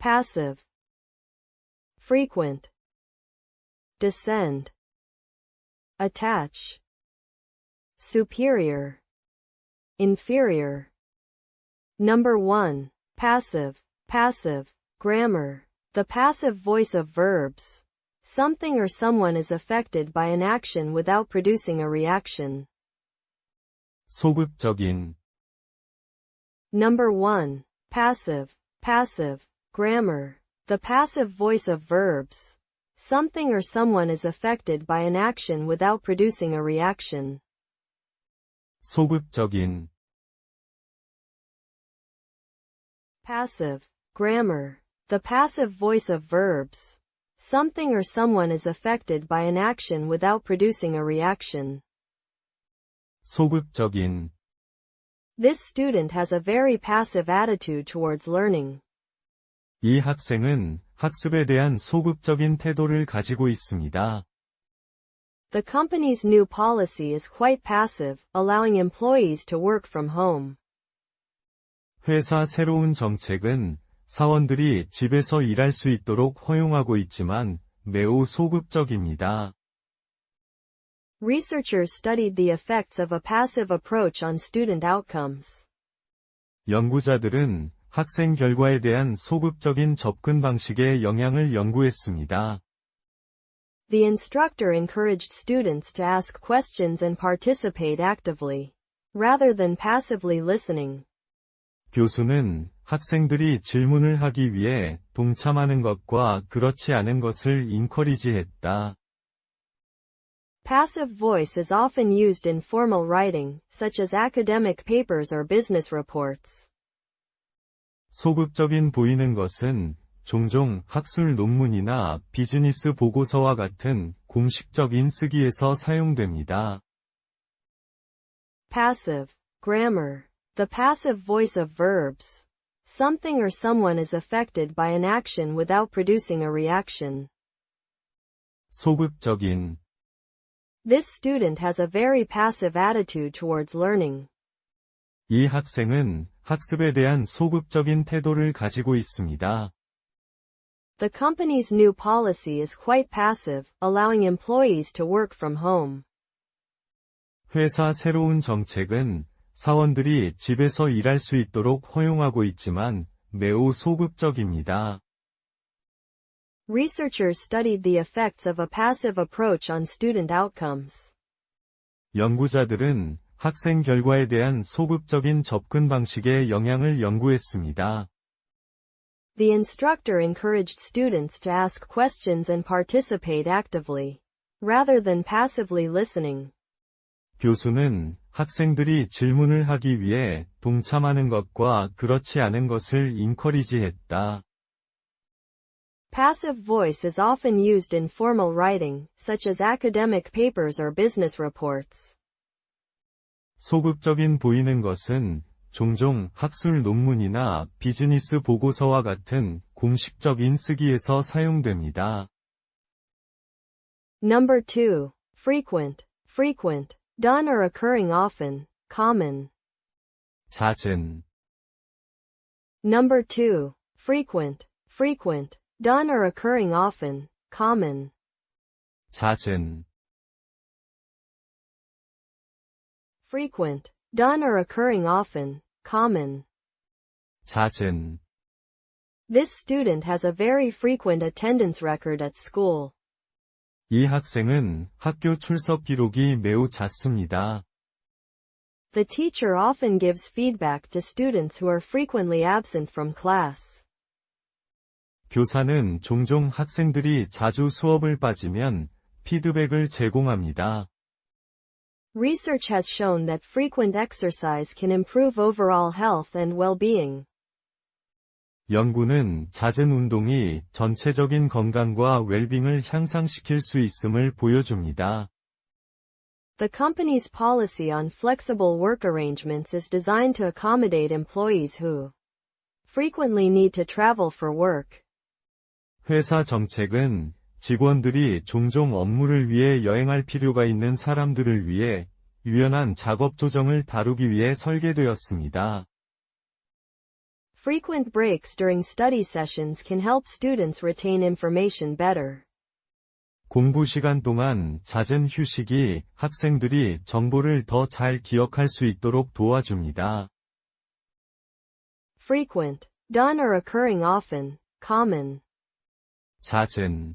passive, frequent, descend, attach, superior, inferior. Number 1. Passive, passive, grammar. The passive voice of verbs. Something or someone is affected by an action without producing a reaction. 소극적인. Number 1. Passive, passive, grammar. The passive voice of verbs. Something or someone is affected by an action without producing a reaction. 소극적인. Passive, grammar. The passive voice of verbs. Something or someone is affected by an action without producing a reaction. 소극적인. This student has a very passive attitude towards learning. 이 학생은 학습에 대한 소극적인 태도를 가지고 있습니다. The company's new policy is quite passive, allowing employees to work from home. 회사 새로운 정책은 사원들이 집에서 일할 수 있도록 허용하고 있지만 매우 소극적입니다. Researchers studied the effects of a passive approach on student outcomes. 연구자들은 학생 결과에 대한 소극적인 접근 방식의 영향을 연구했습니다. The instructor encouraged students to ask questions and participate actively, rather than passively listening. 교수는 학생들이 질문을 하기 위해 동참하는 것과 그렇지 않은 것을 인커리지했다. Passive voice is often used in formal writing, such as academic papers or business reports. 소극적인 보이는 것은 종종 학술 논문이나 비즈니스 보고서와 같은 공식적인 쓰기에서 사용됩니다. Passive, grammar. The passive voice of verbs. Something or someone is affected by an action without producing a reaction. 소극적인. This student has a very passive attitude towards learning. 이 학생은 학습에 대한 소극적인 태도를 가지고 있습니다. The company's new policy is quite passive, allowing employees to work from home. 회사 새로운 정책은 사원들이 집에서 일할 수 있도록 허용하고 있지만 매우 소극적입니다. Researchers studied the effects of a passive approach on student outcomes. 연구자들은 학생 결과에 대한 소극적인 접근 방식의 영향을 연구했습니다. The instructor encouraged students to ask questions and participate actively, rather than passively listening. 교수는 학생들이 질문을 하기 위해 동참하는 것과 그렇지 않은 것을 인커리지했다. Passive voice is often used in formal writing, such as academic papers or business reports. 소극적인 보이는 것은 종종 학술 논문이나 비즈니스 보고서와 같은 공식적인 쓰기에서 사용됩니다. Number 2. Frequent, frequent. Done or occurring often, common. 잦은. Number 2. Frequent, frequent. Done or occurring often, common. 잦은. Frequent. Done or occurring often, common. 잦은. This student has a very frequent attendance record at school. 이 학생은 학교 출석 기록이 매우 잦습니다. The teacher often gives feedback to students who are frequently absent from class. 교사는 종종 학생들이 자주 수업을 빠지면 피드백을 제공합니다. Research has shown that frequent exercise can improve overall health and well-being. 연구는 잦은 운동이 전체적인 건강과 웰빙을 향상시킬 수 있음을 보여줍니다. The company's policy on flexible work arrangements is designed to accommodate employees who frequently need to travel for work. 회사 정책은 직원들이 종종 업무를 위해 여행할 필요가 있는 사람들을 위해 유연한 작업 조정을 다루기 위해 설계되었습니다. Frequent breaks during study sessions can help students retain information better. 공부 시간 동안 잦은 휴식이 학생들이 정보를 더 잘 기억할 수 있도록 도와줍니다. Frequent, done or occurring often, common. 잦은,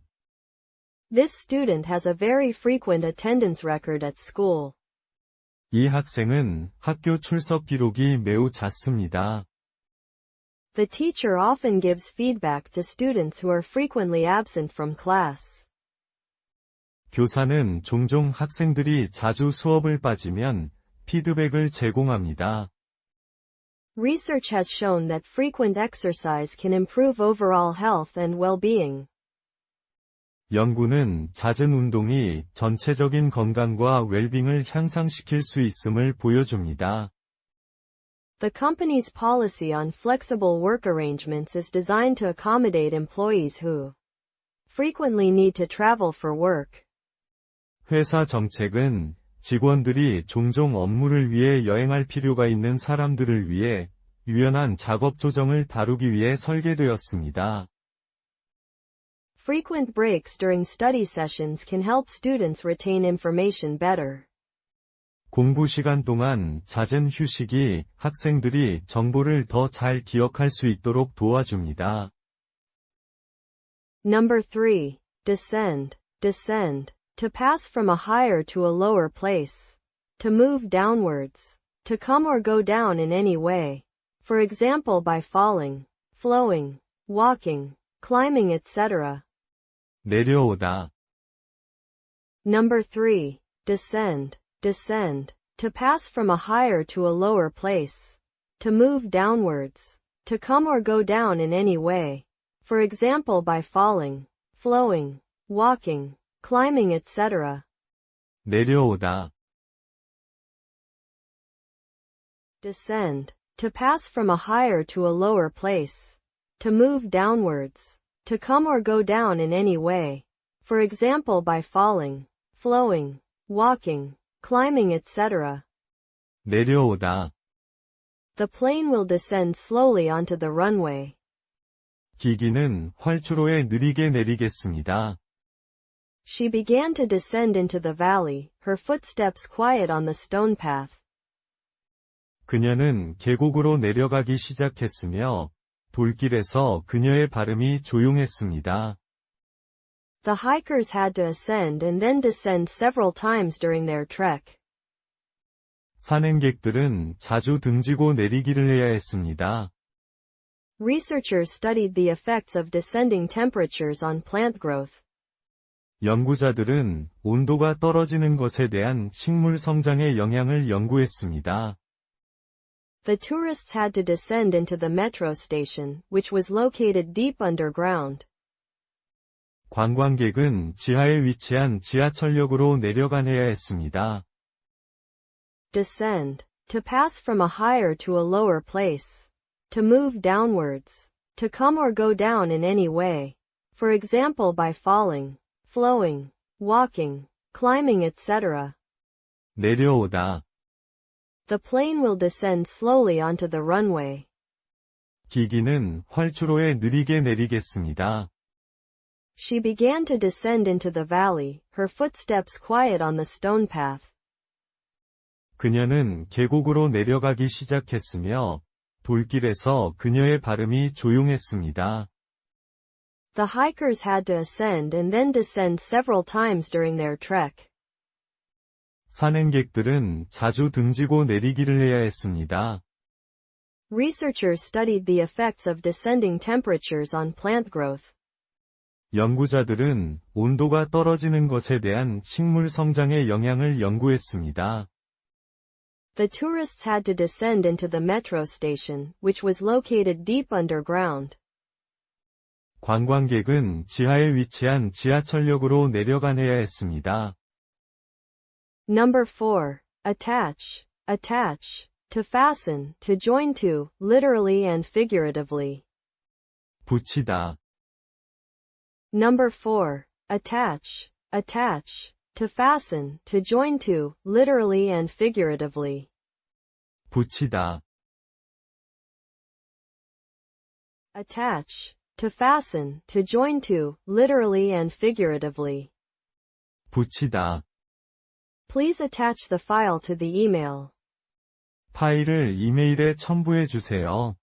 This student has a very frequent attendance record at school. 이 학생은 학교 출석 기록이 매우 잦습니다. The teacher often gives feedback to students who are frequently absent from class. 교사는 종종 학생들이 자주 수업을 빠지면 피드백을 제공합니다. Research has shown that frequent exercise can improve overall health and well-being. 연구는 잦은 운동이 전체적인 건강과 웰빙을 향상시킬 수 있음을 보여줍니다. The company's policy on flexible work arrangements is designed to accommodate employees who frequently need to travel for work. 회사 정책은 직원들이 종종 업무를 위해 여행할 필요가 있는 사람들을 위해 유연한 작업 조정을 다루기 위해 설계되었습니다. Frequent breaks during study sessions can help students retain information better. 공부 시간 동안 잦은 휴식이 학생들이 정보를 더 잘 기억할 수 있도록 도와줍니다. Number 3. Descend. Descend. To pass from a higher to a lower place. To move downwards. To come or go down in any way. For example by falling, flowing, walking, climbing etc. 내려오다. Number 3. Descend. Descend. To pass from a higher to a lower place. To move downwards. To come or go down in any way. For example by falling, flowing, walking, climbing etc. 내려오다. Descend. To pass from a higher to a lower place. To move downwards. To come or go down in any way. For example by falling, flowing, walking, climbing etc. 내려오다. The plane will descend slowly onto the runway. 기기는 활주로에 느리게 내리겠습니다. She began to descend into the valley, her footsteps quiet on the stone path. 그녀는 계곡으로 내려가기 시작했으며 돌길에서 그녀의 발음이 조용했습니다. The hikers had to ascend and then descend several times during their trek. 산행객들은 자주 등지고 내리기를 해야 했습니다. Researchers studied the effects of descending temperatures on plant growth. 연구자들은 온도가 떨어지는 것에 대한 식물 성장의 영향을 연구했습니다. The tourists had to descend into the metro station, which was located deep underground. 관광객은 지하에 위치한 지하철역으로 내려가내야 했습니다. Descend. To pass from a higher to a lower place. To move downwards. To come or go down in any way. For example by falling, flowing, walking, climbing etc. 내려오다. The plane will descend slowly onto the runway. 기기는 활주로에 느리게 내리겠습니다. She began to descend into the valley, her footsteps quiet on the stone path. 그녀는 계곡으로 내려가기 시작했으며 돌길에서 그녀의 발음이 조용했습니다. The hikers had to ascend and then descend several times during their trek. 산행객들은 자주 등지고 내리기를 해야 했습니다. Researchers studied the effects of descending temperatures on plant growth. 연구자들은 온도가 떨어지는 것에 대한 식물 성장의 영향을 연구했습니다. The tourists had to descend into the metro station, which was located deep underground. 관광객은 지하에 위치한 지하철역으로 내려가내야 했습니다. Number 4. Attach. Attach. To fasten, to join to, literally and figuratively. 붙이다. Number 4. Attach. Attach. To fasten, to join to, literally and figuratively. 붙이다. Attach. To fasten, to join to, literally and figuratively. 붙이다. Please attach the file to the email. 파일을 이메일에 첨부해 주세요.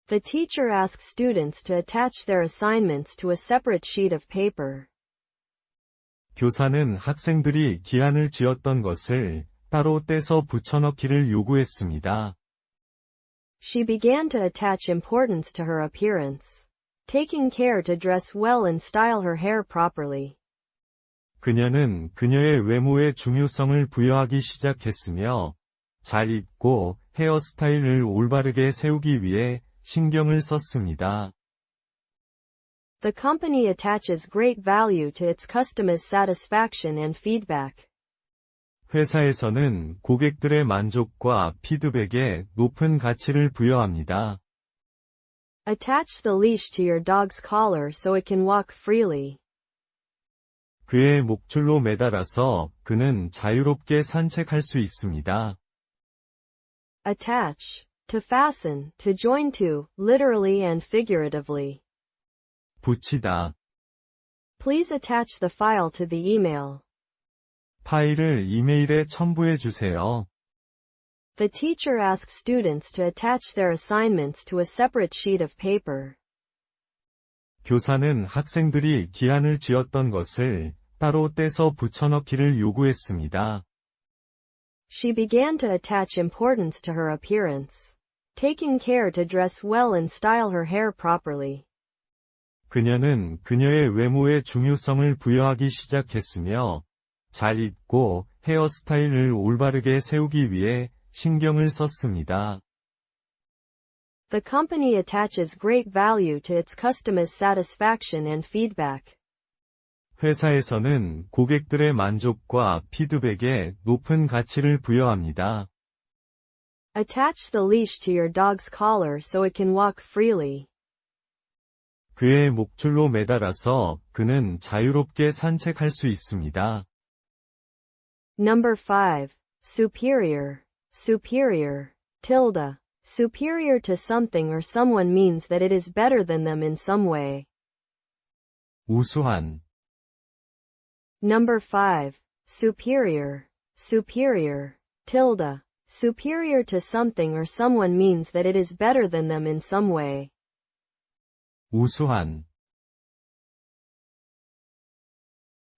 The teacher asks students to attach their assignments to a separate sheet of paper. 교사는 학생들이 기한을 지었던 것을 따로 떼서 붙여넣기를 요구했습니다. She began to attach importance to her appearance, taking care to dress well and style her hair properly. 그녀는 그녀의 외모에 중요성을 부여하기 시작했으며, 잘 입고 헤어스타일을 올바르게 세우기 위해 신경을 썼습니다. The company attaches great value to its customers' satisfaction and feedback. 회사에서는 고객들의 만족과 피드백에 높은 가치를 부여합니다. Attach the leash to your dog's collar so it can walk freely. 그의 목줄로 매달아서 그는 자유롭게 산책할 수 있습니다. Attach. To fasten, to join to, literally and figuratively. 붙이다. Please attach the file to the email. 파일을 이메일에 첨부해 주세요. The teacher asks students to attach their assignments to a separate sheet of paper. 교사는 학생들이 기한을 지었던 것을 따로 떼서 붙여넣기를 요구했습니다. She began to attach importance to her appearance, taking care to dress well and style her hair properly. 그녀는 그녀의 외모에 중요성을 부여하기 시작했으며, 잘 입고 헤어스타일을 올바르게 세우기 위해 신경을 썼습니다. The company attaches great value to its customers' satisfaction and feedback. 회사에서는 고객들의 만족과 피드백에 높은 가치를 부여합니다. Attach the leash to your dog's collar so it can walk freely. 그의 목줄로 매달아서 그는 자유롭게 산책할 수 있습니다. Number 5. Superior. Superior. Tilde. Superior to something or someone means that it is better than them in some way. 우수한. Number 5. Superior. Superior. Tilde. Superior to something or someone means that it is better than them in some way. 우수한.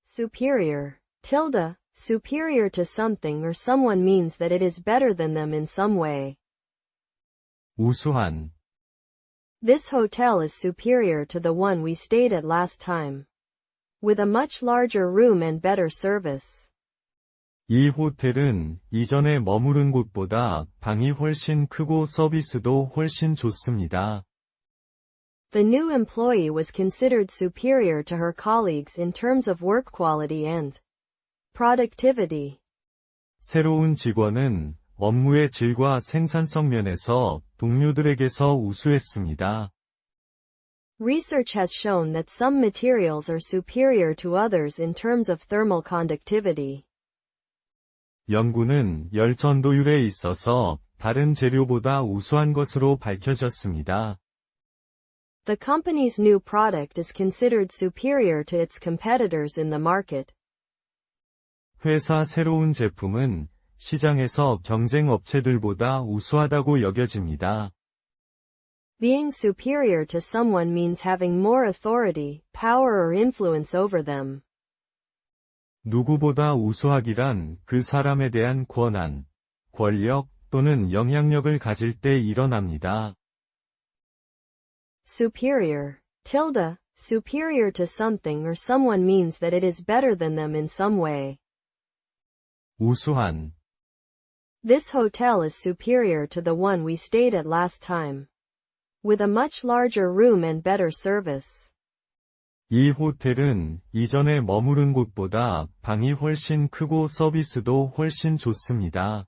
Superior. Tilde. Superior to something or someone means that it is better than them in some way. 우수한. This hotel is superior to the one we stayed at last time, with a much larger room and better service. 이 호텔은 이전에 머무른 곳보다 방이 훨씬 크고 서비스도 훨씬 좋습니다. The new employee was considered superior to her colleagues in terms of work quality and productivity. 새로운 직원은 업무의 질과 생산성 면에서 동료들에게서 우수했습니다. Research has shown that some materials are superior to others in terms of thermal conductivity. 연구는 열 전도율에 있어서 다른 재료보다 우수한 것으로 밝혀졌습니다. The company's new product is considered superior to its competitors in the market. 회사 새로운 제품은 시장에서 경쟁 업체들보다 우수하다고 여겨집니다. Being superior to someone means having more authority, power or influence over them. 누구보다 우수하기란 그 사람에 대한 권한, 권력 또는 영향력을 가질 때 일어납니다. Superior. Tilde. Superior to something or someone means that it is better than them in some way. 우수한. This hotel is superior to the one we stayed at last time, with a much larger room and better service. 이 호텔은 이전에 머무른 곳보다 방이 훨씬 크고 서비스도 훨씬 좋습니다.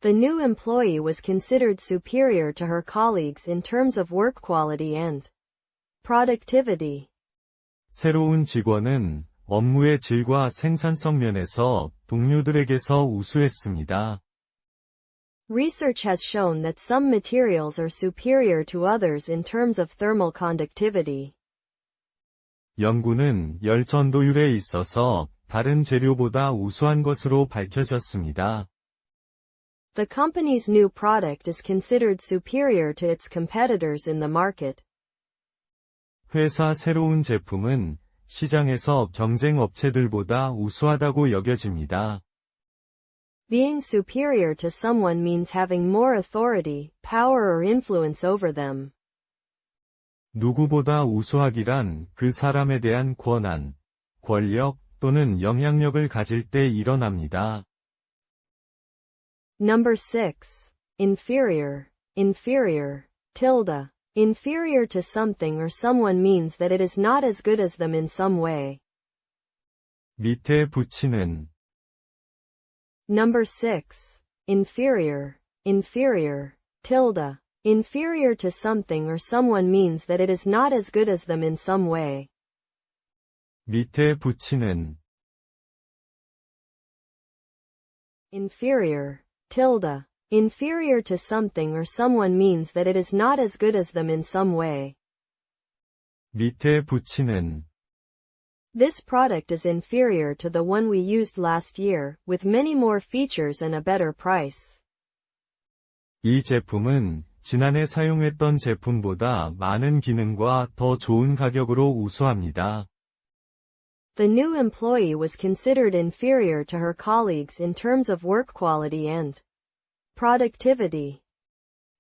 The new employee was considered superior to her colleagues in terms of work quality and productivity. 새로운 직원은 업무의 질과 생산성 면에서 동료들에게서 우수했습니다. Research has shown that some materials are superior to others in terms of thermal conductivity. 연구는 열 전도율에 있어서 다른 재료보다 우수한 것으로 밝혀졌습니다. The company's new product is considered superior to its competitors in the market. 회사 새로운 제품은 시장에서 경쟁 업체들보다 우수하다고 여겨집니다. Being superior to someone means having more authority, power or influence over them. 누구보다 우수하기란 그 사람에 대한 권한, 권력 또는 영향력을 가질 때 일어납니다. Number 6. Inferior. Inferior. Tilde. Inferior to something or someone means that it is not as good as them in some way. 밑에 붙이는 Number 6. Inferior. Inferior. Tilde. Inferior to something or someone means that it is not as good as them in some way. 밑에 붙이는 Inferior. Tilde. Inferior to something or someone means that it is not as good as them in some way. 밑에 붙이는 This product is inferior to the one we used last year, with many more features and a better price. 이 제품은 지난해 사용했던 제품보다 많은 기능과 더 좋은 가격으로 우수합니다. The new employee was considered inferior to her colleagues in terms of work quality and productivity.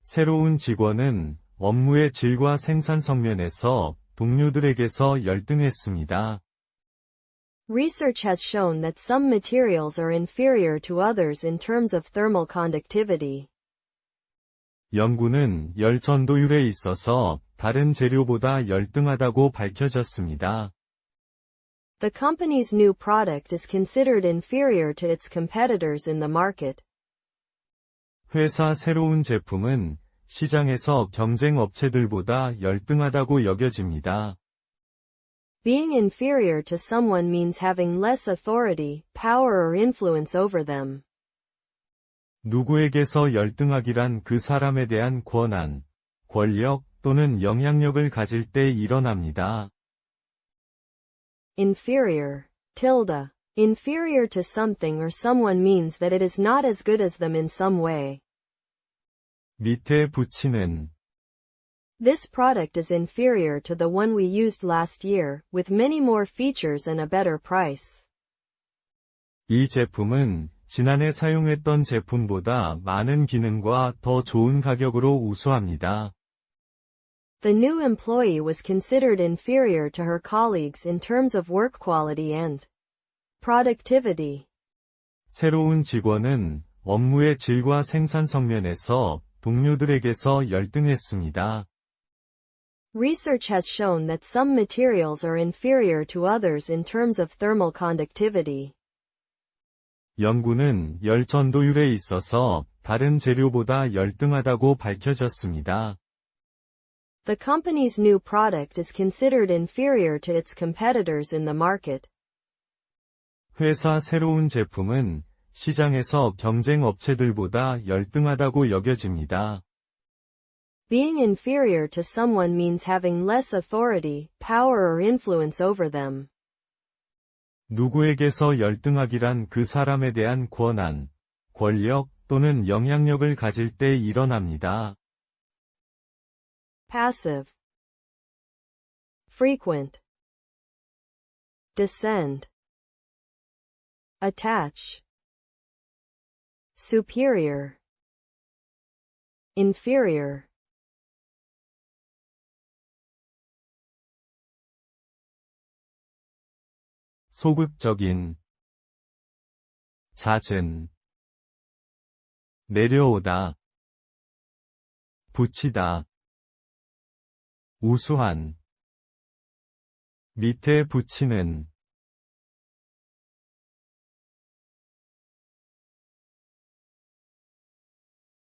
새로운 직원은 업무의 질과 생산성 면에서 동료들에게서 열등했습니다. Research has shown that some materials are inferior to others in terms of thermal conductivity. 연구는 열 전도율에 있어서 다른 재료보다 열등하다고 밝혀졌습니다. The company's new product is considered inferior to its competitors in the market. 회사 새로운 제품은 시장에서 경쟁 업체들보다 열등하다고 여겨집니다. Being inferior to someone means having less authority, power or influence over them. 누구에게서 열등하기란 그 사람에 대한 권한, 권력 또는 영향력을 가질 때 일어납니다. Inferior. Tilde. Inferior to something or someone means that it is not as good as them in some way. 밑에 붙이는 This product is inferior to the one we used last year, with many more features and a better price. 이 제품은 지난해 사용했던 제품보다 많은 기능과 더 좋은 가격으로 우수합니다. The new employee was considered inferior to her colleagues in terms of work quality and productivity. 새로운 직원은 업무의 질과 생산성 면에서 동료들에게서 열등했습니다. Research has shown that some materials are inferior to others in terms of thermal conductivity. 연구는 열 전도율에 있어서 다른 재료보다 열등하다고 밝혀졌습니다. The company's new product is considered inferior to its competitors in the market. 회사 새로운 제품은 시장에서 경쟁 업체들보다 열등하다고 여겨집니다. Being inferior to someone means having less authority, power or influence over them. 누구에게서 열등하기란 그 사람에 대한 권한, 권력 또는 영향력을 가질 때 일어납니다. Passive. Frequent. Descend. Attach. Superior. Inferior. 소극적인, 잦은, 내려오다, 붙이다, 우수한, 밑에 붙이는